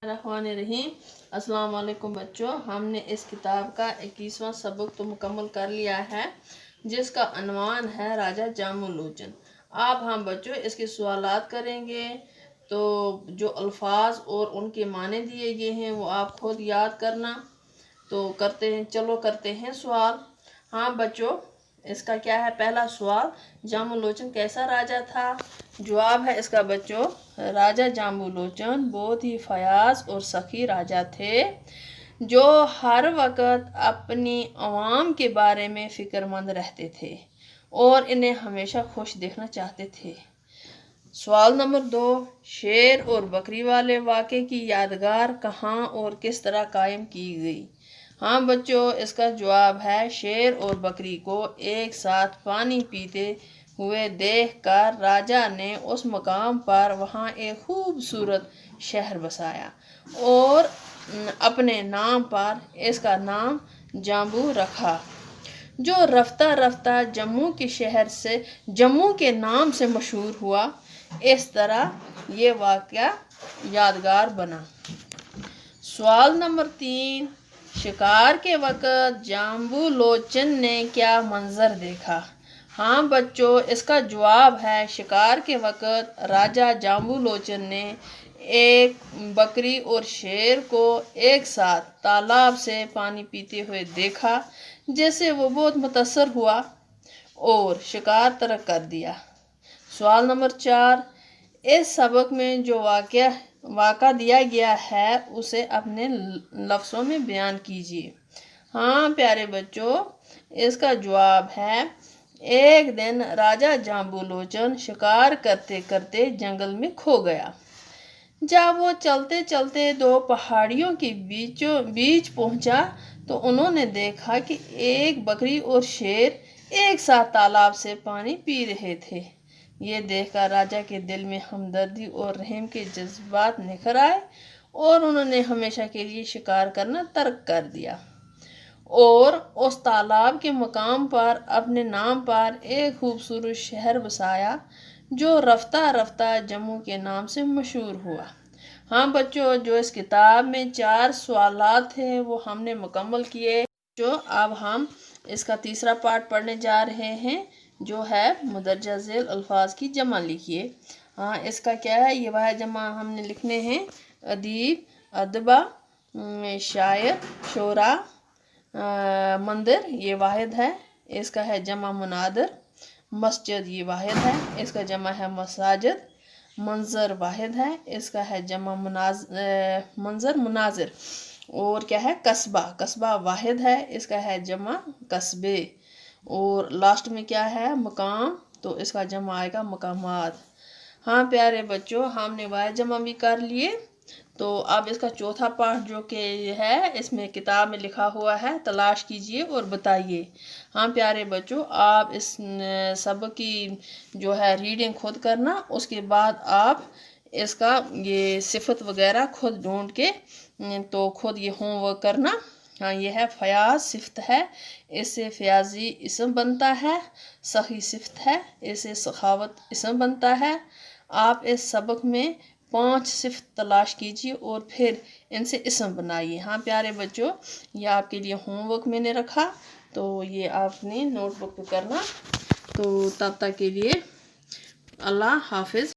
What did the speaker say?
الرحمن الرحیم۔ السلام علیکم بچوں، ہم نے اس کتاب کا 21واں سبق تو مکمل کر لیا ہے جس کا عنوان ہے راجہ جامو لوچن۔ اب ہم بچوں اس کے سوالات کریں گے، تو جو الفاظ اور ان کے معنی دیے گئے ہیں وہ آپ خود یاد کرنا۔ تو کرتے ہیں سوال۔ ہاں بچوں، اس کا کیا ہے پہلا سوال، جامو لوچن کیسا راجہ تھا؟ جواب ہے اس کا بچوں، راجہ جامو لوچن بہت ہی فیاض اور سخی راجہ تھے جو ہر وقت اپنی عوام کے بارے میں فکر مند رہتے تھے اور انہیں ہمیشہ خوش دیکھنا چاہتے تھے۔ سوال نمبر 2، شیر اور بکری والے واقعے کی یادگار کہاں اور کس طرح قائم کی گئی؟ ہاں بچوں، اس کا جواب ہے شیر اور بکری کو ایک ساتھ پانی پیتے ہوئے دیکھ کر راجہ نے اس مقام پر وہاں ایک خوبصورت شہر بسایا اور اپنے نام پر اس کا نام جامو رکھا، جو رفتہ رفتہ جموں کے شہر سے جموں کے نام سے مشہور ہوا۔ اس طرح یہ واقعہ یادگار بنا۔ سوال نمبر 3، شکار کے وقت جامو لوچن نے کیا منظر دیکھا؟ ہاں بچوں، اس کا جواب ہے شکار کے وقت راجہ جامو لوچن نے ایک بکری اور شیر کو ایک ساتھ تالاب سے پانی پیتے ہوئے دیکھا، جس سے وہ بہت متاثر ہوا اور شکار ترک کر دیا۔ سوال نمبر 4، اس سبق میں جو واقعہ دیا گیا ہے اسے اپنے لفظوں میں بیان کیجیے۔ ہاں پیارے بچوں، اس کا جواب ہے ایک دن راجہ جامو لوچن شکار کرتے کرتے جنگل میں کھو گیا۔ جب وہ چلتے چلتے 2 پہاڑیوں کے بیچ پہنچا تو انہوں نے دیکھا کہ ایک بکری اور شیر ایک ساتھ تالاب سے پانی پی رہے تھے۔ یہ دیکھ کر راجہ کے دل میں ہمدردی اور رحم کے جذبات نکھر آئے اور انہوں نے ہمیشہ کے لیے شکار کرنا ترک کر دیا اور اس تالاب کے مقام پر اپنے نام پر ایک خوبصورت شہر بسایا جو رفتہ رفتہ جموں کے نام سے مشہور ہوا۔ ہاں بچوں، جو اس کتاب میں 4 سوالات تھے وہ ہم نے مکمل کیے۔ جو اب ہم اس کا تیسرا پارٹ پڑھنے جا رہے ہیں جو ہے مندرجہ ذیل الفاظ کی جمع لکھیے۔ ہاں اس کا کیا ہے، یہ واحد جمع ہم نے لکھنے ہیں، ادیب، ادبا، شاعر، شعراء، مندر یہ واحد ہے، اس کا ہے جمع منادر، مسجد یہ واحد ہے، اس کا جمع ہے مساجد، منظر واحد ہے، اس کا ہے جمع منظر مناظر، اور کیا ہے قصبہ واحد ہے، اس کا ہے جمع قصبے، اور لاسٹ میں کیا ہے مقام، تو اس کا جمع آئے گا مقامات۔ ہاں پیارے بچوں، ہم نے واحد جمع بھی کر لیے، تو اب اس کا چوتھا پارٹ جو کہ ہے اس میں کتاب میں لکھا ہوا ہے، تلاش کیجئے اور بتائیے۔ ہاں پیارے بچوں، آپ اس سبق کی جو ہے ریڈنگ خود کرنا، اس کے بعد آپ اس کا یہ صفت وغیرہ خود ڈھونڈ کے تو خود یہ ہوم ورک کرنا۔ ہاں یہ ہے فیاض صفت ہے، اس سے فیاضی اسم بنتا ہے، سخی صفت ہے، اس سے سخاوت اسم بنتا ہے۔ آپ اس سبق میں 5 صفت تلاش کیجیے اور پھر ان سے اسم بنائیے۔ ہاں پیارے بچوں، یہ آپ کے لیے ہوم ورک میں نے رکھا، تو یہ آپ نے نوٹ بک پہ کرنا۔ تو تب تک کے لیے اللہ حافظ۔